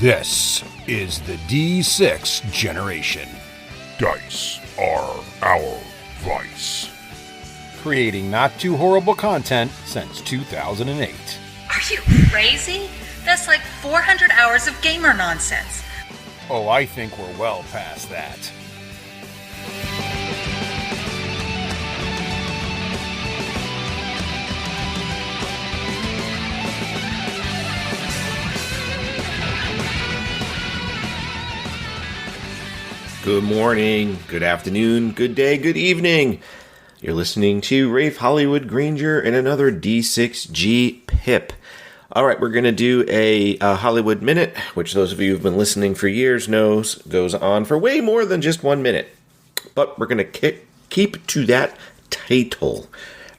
This is the D6 generation. Dice are our vice. Creating not too horrible content since 2008. Are you crazy? That's like 400 hours of gamer nonsense. Oh, I think we're well past that. Good morning, good afternoon, good day, good evening. You're listening to Raef, Hollywood, Granger, and another D6G pip. All right, we're going to do a Hollywood Minute, which those of you who've been listening for years knows goes on for way more than just 1 minute. But we're going to keep to that title.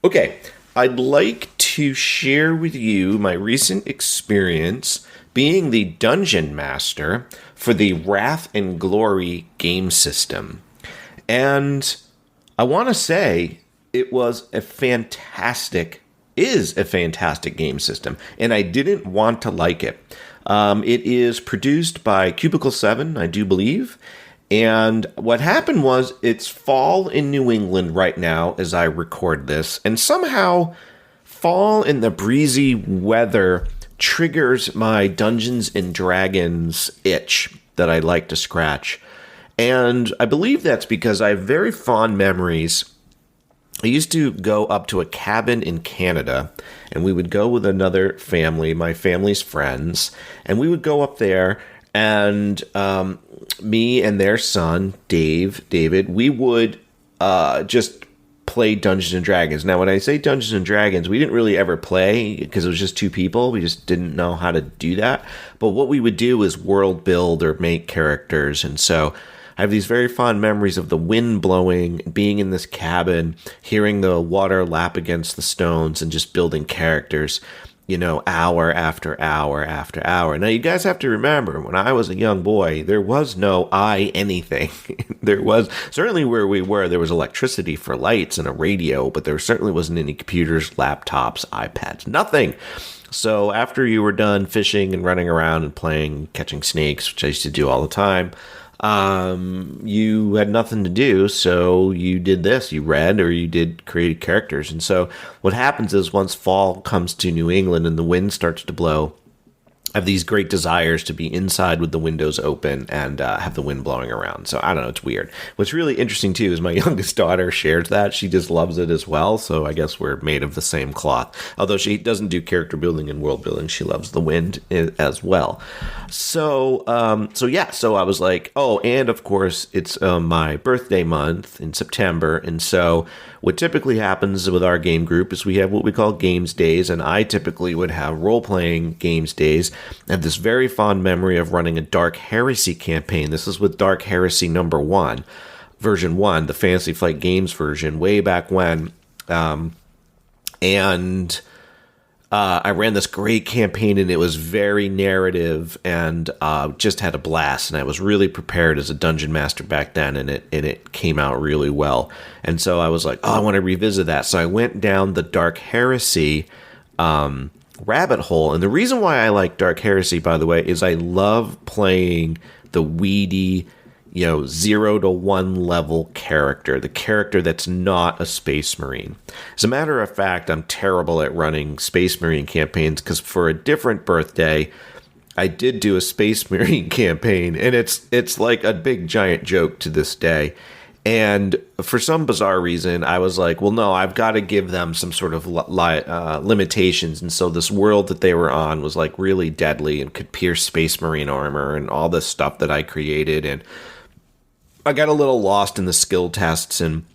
Okay, I'd like to share with you my recent experience being the Dungeon Master for the Wrath and Glory game system. And I want to say it is a fantastic game system, and I didn't want to like it. It is produced by Cubicle 7, I do believe, and what happened was it's fall in New England right now as I record this, and somehow fall in the breezy weather triggers my Dungeons and Dragons itch that I like to scratch. And I believe that's because I have very fond memories. I used to go up to a cabin in Canada, and we would go with another family, my family's friends, and we would go up there, and me and their son, David, we would just play Dungeons and Dragons. Now, when I say Dungeons and Dragons, we didn't really ever play because it was just two people. We just didn't know how to do that. But what we would do is world build or make characters. And so I have these very fond memories of the wind blowing, being in this cabin, hearing the water lap against the stones, and just building characters, hour after hour after hour. Now, you guys have to remember, when I was a young boy, there was no anything. There was, certainly where we were, there was electricity for lights and a radio, but there certainly wasn't any computers, laptops, iPads, nothing. So after you were done fishing and running around and playing catching snakes, which I used to do all the time, you had nothing to do, so you did this. You read or you did create characters. And so what happens is once fall comes to New England and the wind starts to blow, I have these great desires to be inside with the windows open and have the wind blowing around. So I don't know, it's weird. What's really interesting too is my youngest daughter shares that. She just loves it as well. So I guess we're made of the same cloth. Although she doesn't do character building and world building, she loves the wind as well. So I was like, oh, and of course it's my birthday month in September. And so what typically happens with our game group is we have what we call games days, and I typically would have role-playing games days. I have this very fond memory of running a Dark Heresy campaign. This is with Dark Heresy number 1, version 1, the Fantasy Flight Games version, way back when. I ran this great campaign, and it was very narrative, and just had a blast. And I was really prepared as a dungeon master back then, and it came out really well. And so I was like, oh, I want to revisit that. So I went down the Dark Heresy rabbit hole. And the reason why I like Dark Heresy, by the way, is I love playing the weedy, 0 to 1 level character, the character that's not a Space Marine. As a matter of fact, I'm terrible at running Space Marine campaigns because for a different birthday, I did do a Space Marine campaign, and it's like a big giant joke to this day. And for some bizarre reason, I was like, well, no, I've got to give them some sort of limitations. And so this world that they were on was like really deadly and could pierce Space Marine armor and all this stuff that I created. And I got a little lost in the skill tests, and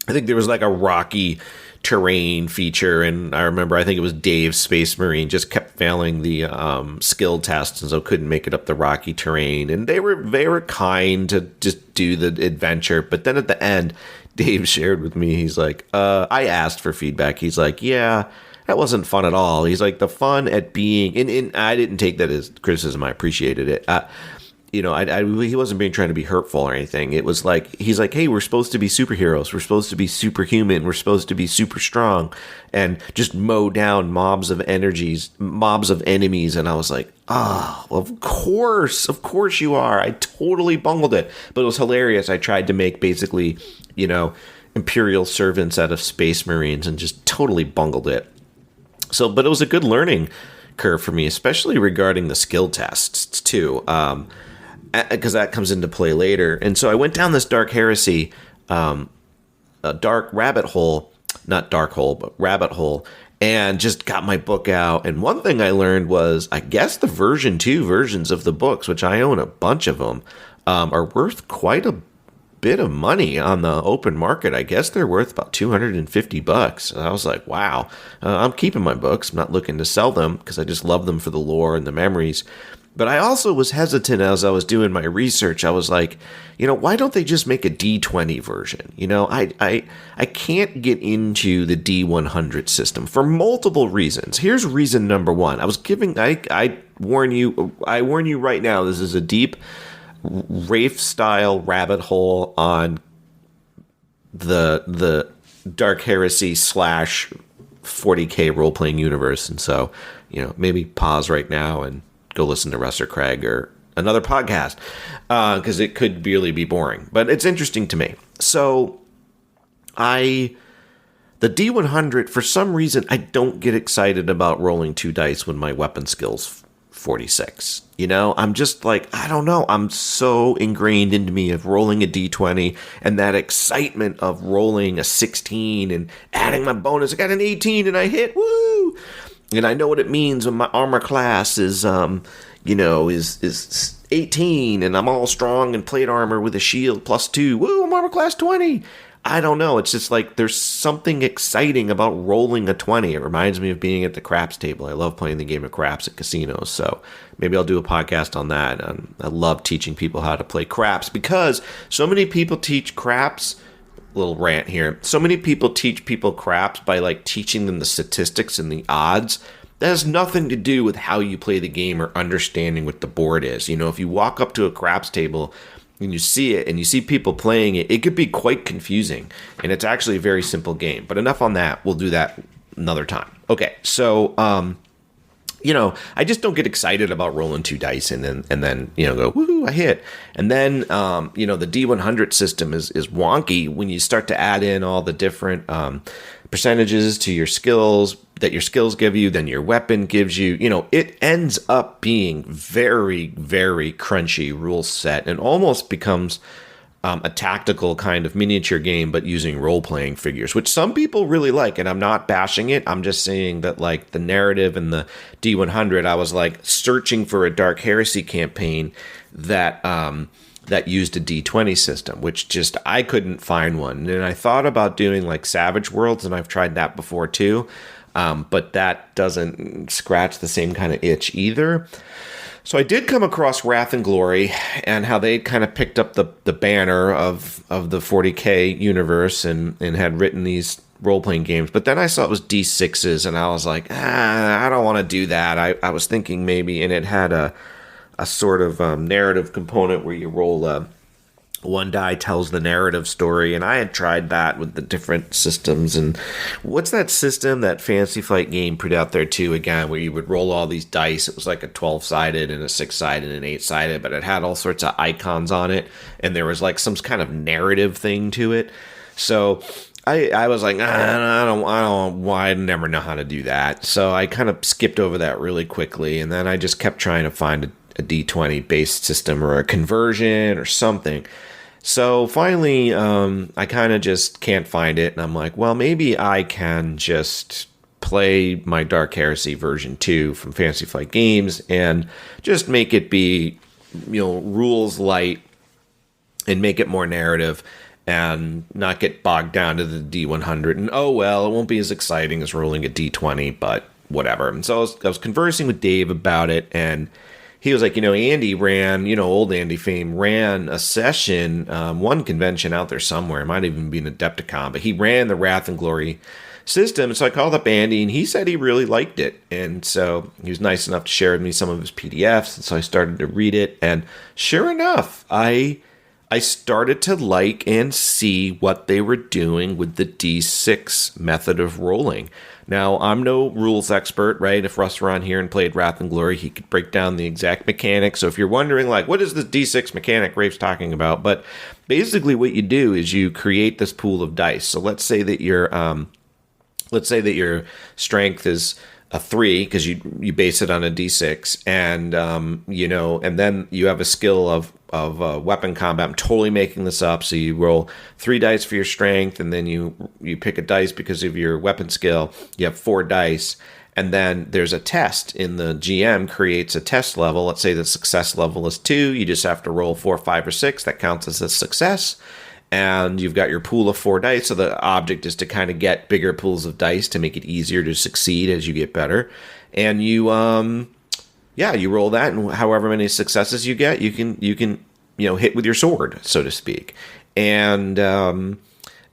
I think there was like a rocky terrain feature, and I think it was Dave's Space Marine just kept failing the skill tests, and so couldn't make it up the rocky terrain. And they were kind to just do the adventure, but then at the end, Dave shared with me, he's like, I asked for feedback. He's like, yeah, that wasn't fun at all. He's like, the fun at being, and I didn't take that as criticism. I appreciated it. he wasn't being trying to be hurtful or anything. It was like, he's like, hey, we're supposed to be superheroes. We're supposed to be superhuman. We're supposed to be super strong and just mow down mobs of enemies. And I was like, of course you are. I totally bungled it, but it was hilarious. I tried to make basically, Imperial servants out of Space Marines and just totally bungled it. So, but it was a good learning curve for me, especially regarding the skill tests too. Because that comes into play later. And so I went down this dark heresy, a dark rabbit hole, not dark hole, but rabbit hole, and just got my book out. And one thing I learned was, I guess the version 2 versions of the books, which I own a bunch of them, are worth quite a bit of money on the open market. I guess they're worth about $250. And I was like, wow, I'm keeping my books. I'm not looking to sell them because I just love them for the lore and the memories. But I also was hesitant as I was doing my research. I was like, why don't they just make a D20 version? I can't get into the D100 system for multiple reasons. Here's reason number one. I warn you right now, this is a deep Raef style rabbit hole on the Dark Heresy / 40K role playing universe. And so, maybe pause right now and go listen to Russ or Craig or another podcast, because it could really be boring, but it's interesting to me. So the D100, for some reason, I don't get excited about rolling 2 dice when my weapon skill's 46. I'm just like, I don't know. I'm so ingrained into me of rolling a D20 and that excitement of rolling a 16 and adding my bonus. I got an 18 and I hit, woo! And I know what it means when my armor class is 18 and I'm all strong and plate armor with a shield +2. Woo, I'm armor class 20. I don't know. It's just like there's something exciting about rolling a 20. It reminds me of being at the craps table. I love playing the game of craps at casinos. So maybe I'll do a podcast on that. I love teaching people how to play craps because so many people teach craps. Little rant here. So many people teach people craps by like teaching them the statistics and the odds. That has nothing to do with how you play the game or understanding what the board is. If you walk up to a craps table and you see it and you see people playing it, it could be quite confusing. And it's actually a very simple game. But enough on that. We'll do that another time. Okay, so I just don't get excited about rolling 2 dice and then go, woohoo, I hit. And then, the D100 system is wonky when you start to add in all the different percentages to your skills that your skills give you, then your weapon gives you. It ends up being very, very crunchy rule set and almost becomes a tactical kind of miniature game, but using role-playing figures, which some people really like, and I'm not bashing it. I'm just saying that, like, the narrative in the D100, I was, like, searching for a Dark Heresy campaign that used a D20 system, which just, I couldn't find one. And I thought about doing, like, Savage Worlds, and I've tried that before, too, but that doesn't scratch the same kind of itch either. So I did come across Wrath and Glory and how they kind of picked up the banner of the 40K universe and had written these role-playing games. But then I saw it was D6s, and I was like, I don't want to do that. I was thinking maybe, and it had a sort of narrative component where you roll one die tells the narrative story, and I had tried that with the different systems. And what's that system that Fantasy Flight game put out there too, again, where you would roll all these dice? It was like a 12-sided and a 6-sided and 8-sided, but it had all sorts of icons on it, and there was like some kind of narrative thing to it. So I was like, I never know how to do that. So I kind of skipped over that really quickly, and then I just kept trying to find a D20 based system or a conversion or something. So finally, I kind of just can't find it, and I'm like, well, maybe I can just play my Dark Heresy version 2 from Fantasy Flight Games and just make it be, rules light and make it more narrative and not get bogged down to the D100. And it won't be as exciting as rolling a D20, but whatever. And so I was conversing with Dave about it, and he was like, Andy ran, old Andy Fame ran a session, one convention out there somewhere. It might even be an Adepticon, but he ran the Wrath and Glory system. So I called up Andy, and he said he really liked it. And so he was nice enough to share with me some of his PDFs. And so I started to read it. And sure enough, I started to like and see what they were doing with the D6 method of rolling. Now, I'm no rules expert, right? If Russ were on here and played Wrath and Glory, he could break down the exact mechanics. So if you're wondering, like, what is this D6 mechanic Raef's talking about? But basically what you do is you create this pool of dice. So let's say that your strength is a 3 because you base it on a D6, and and then you have a skill of weapon combat. I'm totally making this up. So you roll 3 dice for your strength, and then you pick a dice because of your weapon skill. You have 4 dice, and then there's a test. In the GM creates a test level. Let's say the success level is 2. You just have to roll 4, 5, or 6. That counts as a success. And you've got your pool of 4 dice. So the object is to kind of get bigger pools of dice to make it easier to succeed as you get better. And you roll that, and however many successes you get, you can hit with your sword, so to speak. And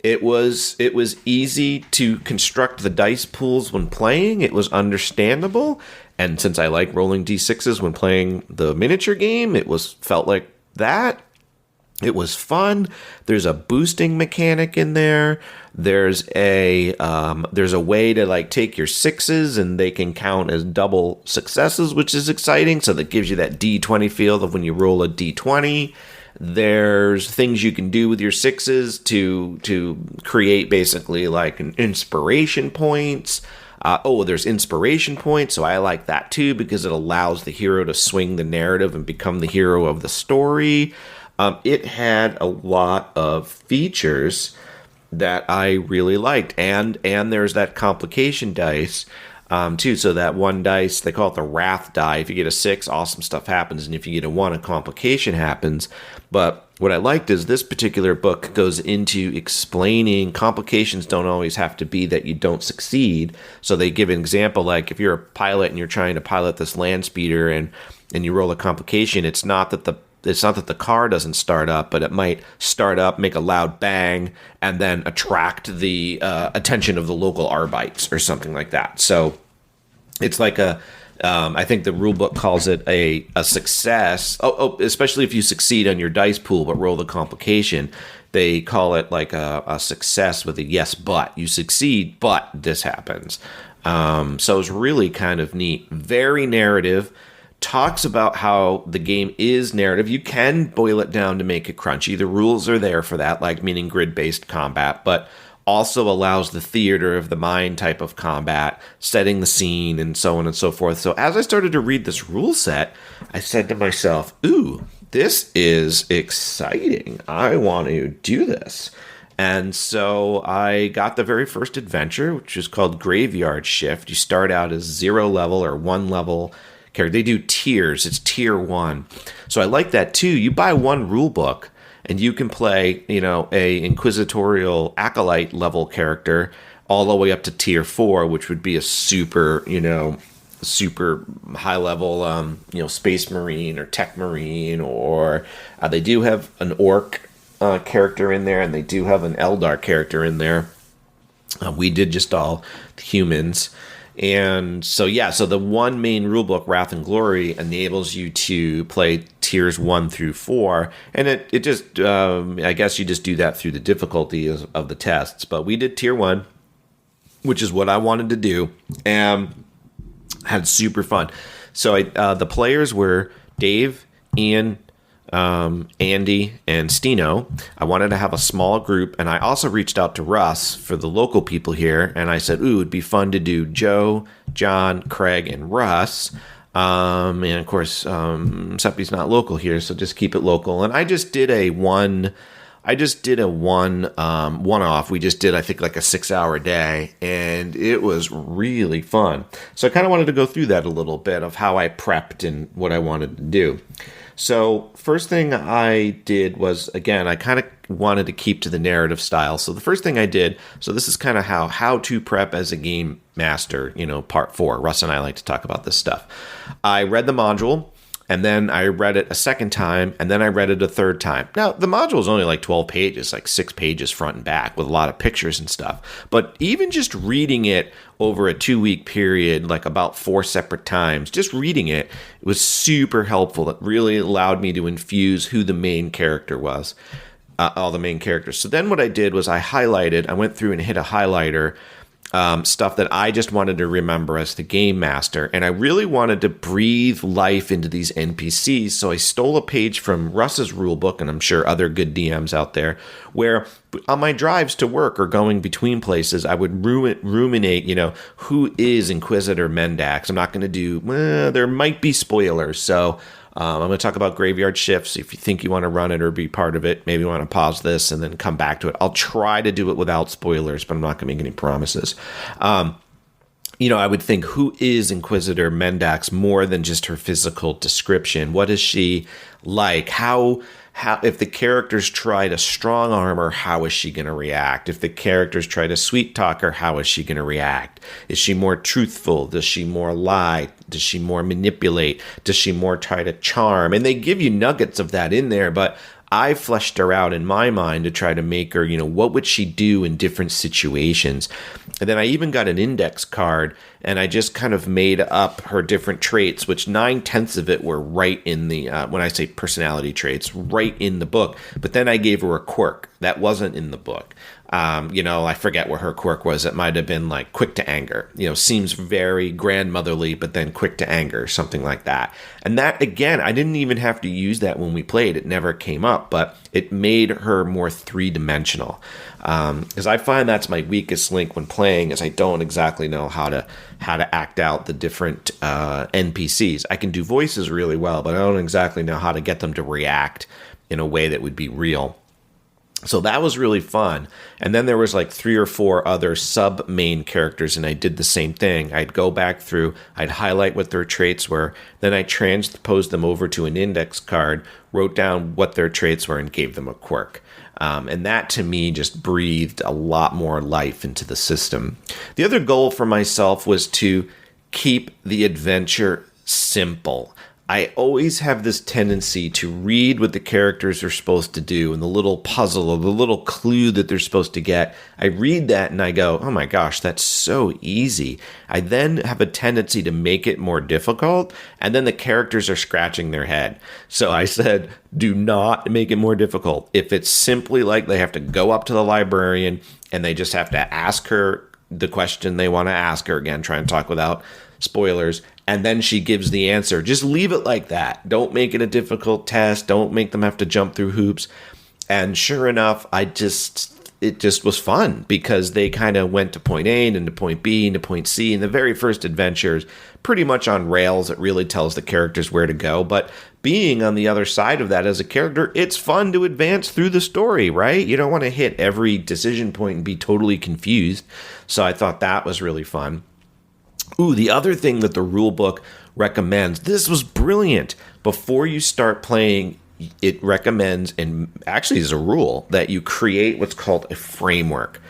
it was easy to construct the dice pools when playing. It was understandable, and since I like rolling d6s when playing the miniature game, felt like that. It was fun. There's a boosting mechanic in there. There's a way to like take your 6s and they can count as double successes, which is exciting. So that gives you that D20 feel of when you roll a D20. There's things you can do with your 6s to create basically like an inspiration points. There's inspiration points, so I like that too because it allows the hero to swing the narrative and become the hero of the story. It had a lot of features that I really liked, and there's that complication dice too. So that one dice, they call it the Wrath die. If you get a 6, awesome stuff happens, and if you get a 1, a complication happens. But what I liked is this particular book goes into explaining complications don't always have to be that you don't succeed. So they give an example, like if you're a pilot and you're trying to pilot this land speeder and you roll a complication, it's not that the car doesn't start up, but it might start up, make a loud bang, and then attract the attention of the local Arbites or something like that. So it's like I think the rule book calls it a success. Especially if you succeed on your dice pool but roll the complication, they call it like a success with a yes, but. You succeed, but this happens. So it's really kind of neat. Very narrative. Talks about how the game is narrative. You can boil it down to make it crunchy. The rules are there for that, like meaning grid-based combat, but also allows the theater of the mind type of combat, setting the scene and so on and so forth. So as I started to read this rule set, I said to myself, ooh, this is exciting. I want to do this. And so I got the very first adventure, which is called Graveyard Shift. You start out as 0 level or 1 level character. They do tiers. It's tier 1. So I like that too. You buy one rule book and you can play, a inquisitorial acolyte level character all the way up to tier 4, which would be a super high level, space marine or tech marine, or they do have an orc character in there, and they do have an Eldar character in there. We did just all humans. And so, so the one main rulebook, Wrath and Glory, enables you to play tiers 1 through 4. And it just, I guess you just do that through the difficulty of the tests. But we did tier 1, which is what I wanted to do, and had super fun. So the players were Dave, Ian, Andy, and Stino. I wanted to have a small group, and I also reached out to Russ for the local people here, and I said, ooh, it'd be fun to do Joe, John, Craig, and Russ. And of course, Seppi's not local here, so just keep it local. And I just did a one-off. We just did, I think, like a 6-hour day, and it was really fun. So I kind of wanted to go through that a little bit of how I prepped and what I wanted to do. So first thing I did was, again, I kind of wanted to keep to the narrative style. So the first thing I did, so this is kind of how to prep as a game master, part 4. Russ and I like to talk about this stuff. I read the module. And then I read it a second time, and then I read it a third time. Now, the module is only like 12 pages, like 6 pages front and back with a lot of pictures and stuff. But even just reading it over a 2-week period, like about 4 separate times, just reading it, it was super helpful. It really allowed me to infuse who the main character was, all the main characters. So then what I did was I went through and hit a highlighter, stuff that I just wanted to remember as the game master. And I really wanted to breathe life into these NPCs. So I stole a page from Russ's rulebook, and I'm sure other good DMs out there, where on my drives to work or going between places, I would ruminate, who is Inquisitor Mendax? I'm not going to do, there might be spoilers. So I'm going to talk about graveyard shifts. If you think you want to run it or be part of it, maybe you want to pause this and then come back to it. I'll try to do it without spoilers, but I'm not going to make any promises. I would think, who is Inquisitor Mendax more than just her physical description? What is she like? How if the characters try to strong arm her, how is she going to react? If the characters try to sweet talk her, how is she going to react? Is she more truthful? Does she more lie? Does she more manipulate? Does she more try to charm? And they give you nuggets of that in there, but I fleshed her out in my mind to try to make her, what would she do in different situations? And then I even got an index card, and I just kind of made up her different traits, which 9/10 of it were right in the, when I say personality traits, right in the book. But then I gave her a quirk that wasn't in the book. I forget what her quirk was. It might have been like quick to anger, seems very grandmotherly, but then quick to anger, something like that. And that, again, I didn't even have to use that when we played. It never came up, but it made her more 3-dimensional. Because I find that's my weakest link when playing, is I don't exactly know how to act out the different NPCs. I can do voices really well, but I don't exactly know how to get them to react in a way that would be real. So that was really fun. And then there was like 3 or 4 other sub-main characters, and I did the same thing. I'd go back through, I'd highlight what their traits were, then I transposed them over to an index card, wrote down what their traits were, and gave them a quirk. And that, to me, just breathed a lot more life into the system. The other goal for myself was to keep the adventure simple. I always have this tendency to read what the characters are supposed to do and the little puzzle or the little clue that they're supposed to get. I read that and I go, oh my gosh, that's so easy. I then have a tendency to make it more difficult, and then the characters are scratching their head. So I said, do not make it more difficult. If it's simply like they have to go up to the librarian and they just have to ask her the question they want to ask her, again, try and talk without spoilers, and then she gives the answer. Just leave it like that. Don't make it a difficult test. Don't make them have to jump through hoops. And sure enough, it just was fun, because they kind of went to point A and to point B and to point C. And the very first adventure is pretty much on rails. It really tells the characters where to go. But being on the other side of that as a character, it's fun to advance through the story, right? You don't want to hit every decision point and be totally confused. So I thought that was really fun. Ooh, the other thing that the rule book recommends, this was brilliant. Before you start playing, it recommends, and actually is a rule, that you create what's called a framework.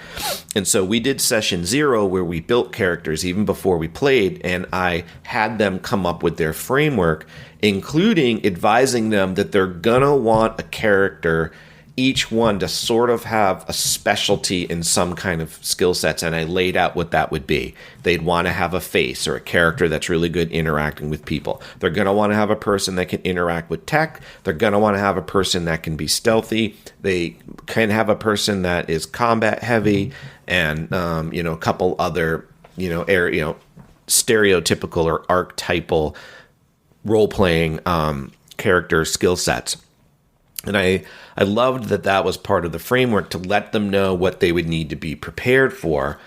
And so we did session 0 where we built characters even before we played, and I had them come up with their framework, including advising them that they're gonna want a character, each one, to sort of have a specialty in some kind of skill sets, and I laid out what that would be. They'd want to have a face or a character that's really good interacting with people. They're going to want to have a person that can interact with tech. They're going to want to have a person that can be stealthy. They can have a person that is combat heavy, and a couple other stereotypical or archetypal role-playing character skill sets. And I loved that was part of the framework, to let them know what they would need to be prepared for.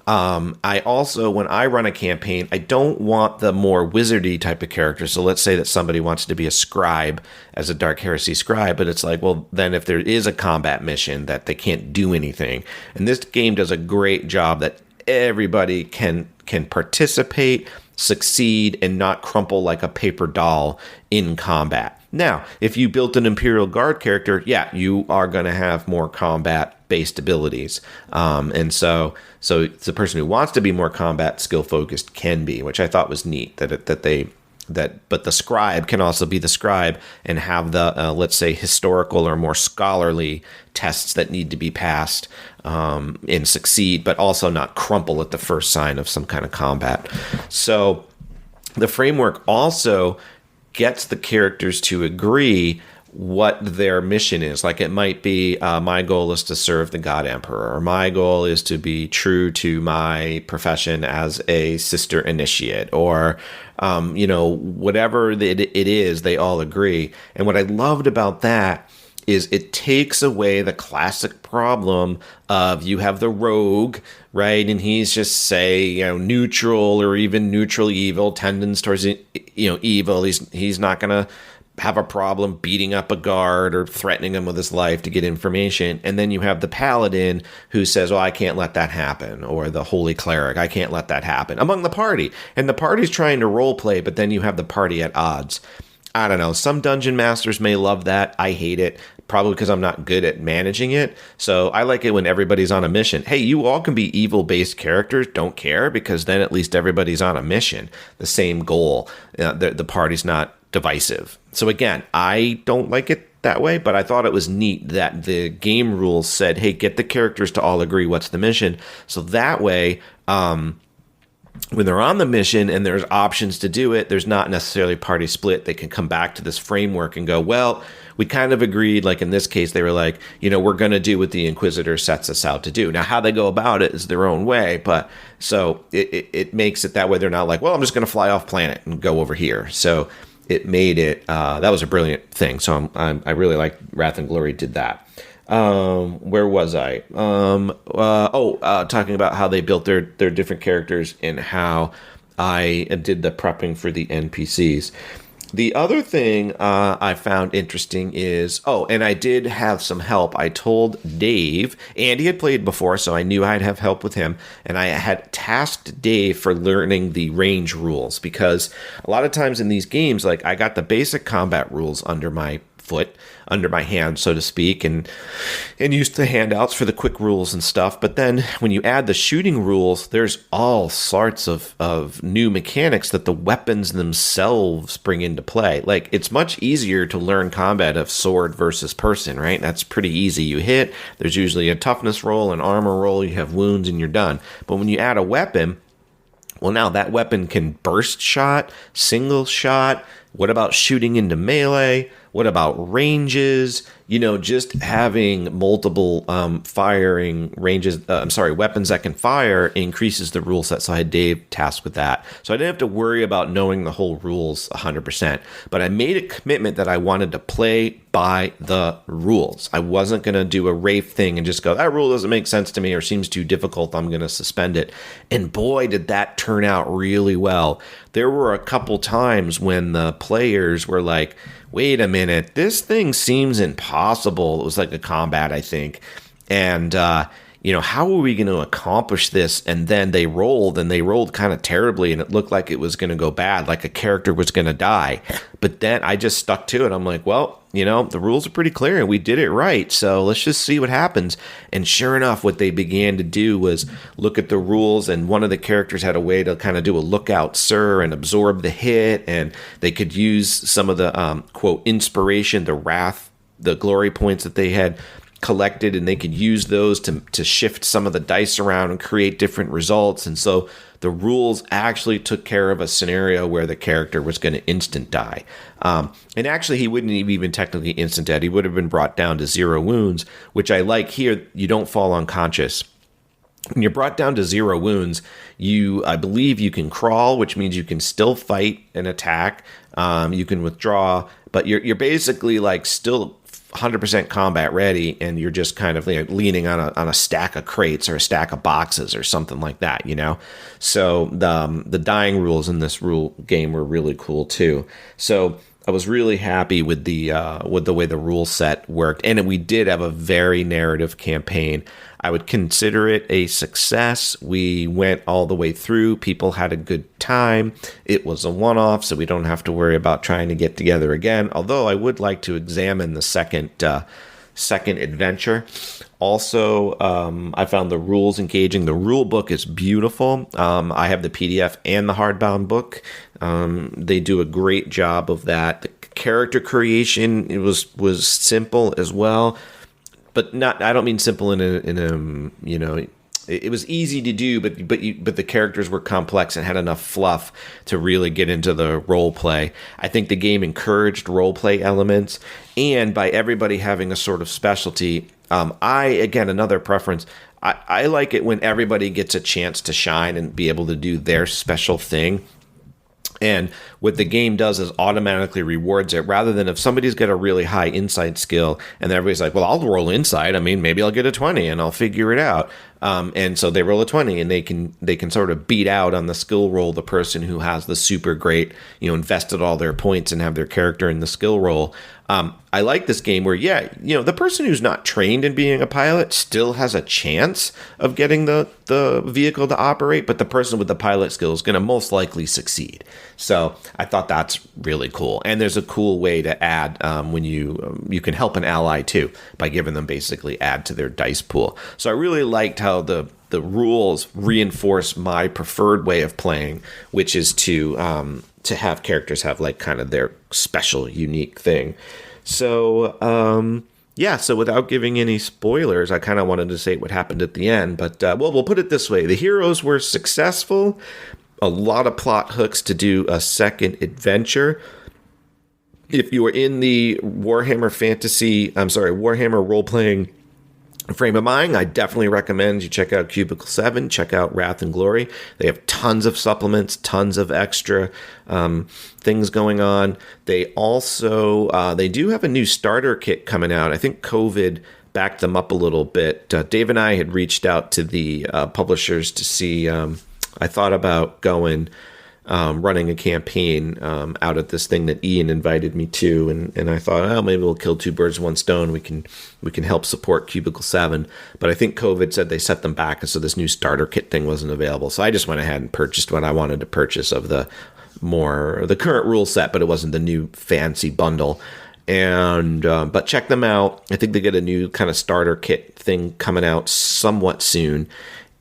I also, when I run a campaign, I don't want the more wizardy type of character. So let's say that somebody wants to be a scribe, as a Dark Heresy scribe, but it's like, well, then if there is a combat mission that they can't do anything. And this game does a great job that everybody can participate, succeed, and not crumple like a paper doll in combat. Now, if you built an Imperial Guard character, yeah, you are going to have more combat-based abilities. And so the person who wants to be more combat skill-focused can be, which I thought was neat, that they but the scribe can also be the scribe and have the let's say historical or more scholarly tests that need to be passed and succeed, but also not crumple at the first sign of some kind of combat. So the framework also gets the characters to agree what their mission is. Like it might be, my goal is to serve the God Emperor, or my goal is to be true to my profession as a sister initiate, or, whatever it is, they all agree. And what I loved about that is it takes away the classic problem of you have the rogue, right? And he's just say, neutral or even neutral evil, tendons towards, evil. He's not going to have a problem beating up a guard or threatening him with his life to get information. And then you have the paladin who says, I can't let that happen. Or the holy cleric, I can't let that happen among the party. And the party's trying to role play, but then you have the party at odds. I don't know. Some dungeon masters may love that. I hate it, probably because I'm not good at managing it. So I like it when everybody's on a mission. Hey, you all can be evil-based characters. Don't care, because then at least everybody's on a mission, the same goal. The party's not divisive. So again, I don't like it that way, but I thought it was neat that the game rules said, hey, get the characters to all agree what's the mission. So that way, when they're on the mission and there's options to do it, there's not necessarily party split. They can come back to this framework and go, well, we kind of agreed. Like in this case, they were like, we're going to do what the Inquisitor sets us out to do. Now, how they go about it is their own way. But so it makes it that way. They're not like, well, I'm just going to fly off planet and go over here. So it made it, that was a brilliant thing. So I really like Wrath and Glory did that. Where was I? Talking about how they built their different characters and how I did the prepping for the NPCs. The other thing I found interesting is, and I did have some help. I told Dave, and he had played before, so I knew I'd have help with him. And I had tasked Dave for learning the range rules, because a lot of times in these games, like I got the basic combat rules under my hand, so to speak, and used the handouts for the quick rules and stuff. But then when you add the shooting rules, there's all sorts of new mechanics that the weapons themselves bring into play. Like, it's much easier to learn combat of sword versus person, right? That's pretty easy. You hit, there's usually a toughness roll, an armor roll, you have wounds, and you're done. But when you add a weapon, well, now that weapon can burst shot, single shot. What about shooting into melee? What about ranges? Just having multiple firing ranges, weapons that can fire increases the rule set. So I had Dave tasked with that. So I didn't have to worry about knowing the whole rules 100%. But I made a commitment that I wanted to play by the rules. I wasn't going to do a Raef thing and just go, that rule doesn't make sense to me or seems too difficult, I'm going to suspend it. And boy, did that turn out really well. There were a couple times when the players were like, wait a minute, this thing seems impossible. It was like a combat, I think. And, how are we going to accomplish this? And then they rolled kind of terribly, and it looked like it was going to go bad, like a character was going to die. But then I just stuck to it. I'm like, well, the rules are pretty clear and we did it right. So let's just see what happens. And sure enough, what they began to do was look at the rules, and one of the characters had a way to kind of do a lookout, sir, and absorb the hit. And they could use some of the, quote, inspiration, the wrath, the glory points that they had collected, and they could use those to shift some of the dice around and create different results. And so the rules actually took care of a scenario where the character was going to instant die. And actually, he wouldn't even technically instant dead. He would have been brought down to 0 wounds, which I like here. You don't fall unconscious. When you're brought down to 0 wounds, I believe you can crawl, which means you can still fight and attack. You can withdraw, but you're basically like still 100% combat ready, and you're just kind of leaning on a stack of crates or a stack of boxes or something like that, So the dying rules in this rule game were really cool too. So I was really happy with the way the rule set worked, and we did have a very narrative campaign. I would consider it a success. We went all the way through. People had a good time. It was a one-off, so we don't have to worry about trying to get together again. Although I would like to examine the second second adventure. Also, I found the rules engaging. The rule book is beautiful. I have the PDF and the hardbound book. They do a great job of that. The character creation, it was simple as well, but not. I don't mean simple in a you know. It was easy to do, but the characters were complex and had enough fluff to really get into the role play. I think the game encouraged role play elements, and by everybody having a sort of specialty, another preference. I like it when everybody gets a chance to shine and be able to do their special thing. And what the game does is automatically rewards it, rather than if somebody's got a really high insight skill and everybody's like, well, I'll roll insight. I mean, maybe I'll get a 20 and I'll figure it out. And so they roll a 20 and they can sort of beat out on the skill roll the person who has the super great, invested all their points and have their character in the skill roll. I like this game where, the person who's not trained in being a pilot still has a chance of getting the vehicle to operate, but the person with the pilot skill is going to most likely succeed. So I thought that's really cool. And there's a cool way to add when you can help an ally too by giving them basically add to their dice pool. So I really liked how the rules reinforce my preferred way of playing, which is to have characters have like kind of their special, unique thing. So, so without giving any spoilers, I kind of wanted to say what happened at the end, but, we'll put it this way. The heroes were successful, a lot of plot hooks to do a second adventure. If you are in the Warhammer role-playing frame of mind, I definitely recommend you check out Cubicle 7, check out Wrath and Glory. They have tons of supplements, tons of extra things going on. They also, they do have a new starter kit coming out. I think COVID backed them up a little bit. Dave and I had reached out to the publishers to see, I thought about running a campaign out at this thing that Ian invited me to, and I thought, maybe we'll kill two birds with one stone. We can help support Cubicle 7, but I think COVID said they set them back, and so this new starter kit thing wasn't available. So I just went ahead and purchased what I wanted to purchase of the current rule set, but it wasn't the new fancy bundle. And but check them out. I think they get a new kind of starter kit thing coming out somewhat soon.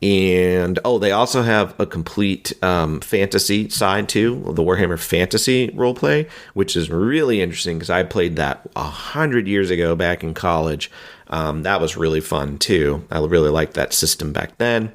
And they also have a complete fantasy side too, the Warhammer Fantasy roleplay, which is really interesting because I played that 100 years ago back in college. That was really fun too. I really liked that system back then.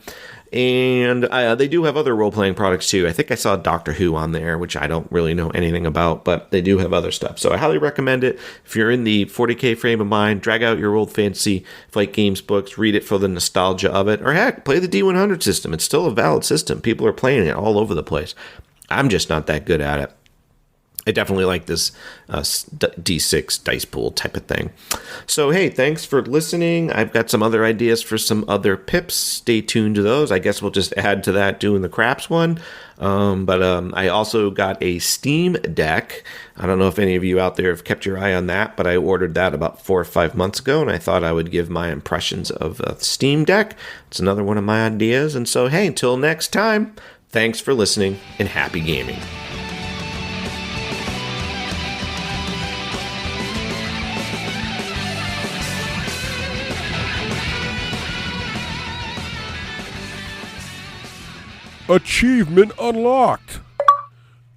And they do have other role-playing products too. I think I saw Doctor Who on there, which I don't really know anything about, but they do have other stuff. So I highly recommend it. If you're in the 40K frame of mind, drag out your old fancy Flight Games books, read it for the nostalgia of it, or heck, play the D100 system. It's still a valid system. People are playing it all over the place. I'm just not that good at it. I definitely like this D6 dice pool type of thing. So, hey, thanks for listening. I've got some other ideas for some other pips. Stay tuned to those. I guess we'll just add to that doing the craps one. But I also got a Steam Deck. I don't know if any of you out there have kept your eye on that, but I ordered that about 4 or 5 months ago, and I thought I would give my impressions of a Steam Deck. It's another one of my ideas. And so, hey, until next time, thanks for listening and happy gaming. Achievement unlocked!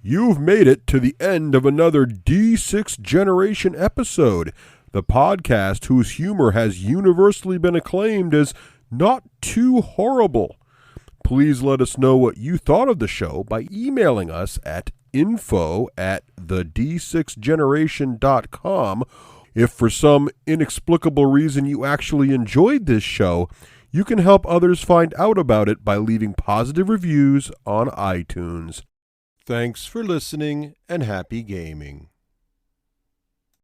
You've made it to the end of another D6 Generation episode, the podcast whose humor has universally been acclaimed as not too horrible. Please let us know what you thought of the show by emailing us at info@the d6generation.com. If for some inexplicable reason you actually enjoyed this show, you can help others find out about it by leaving positive reviews on iTunes. Thanks for listening and happy gaming.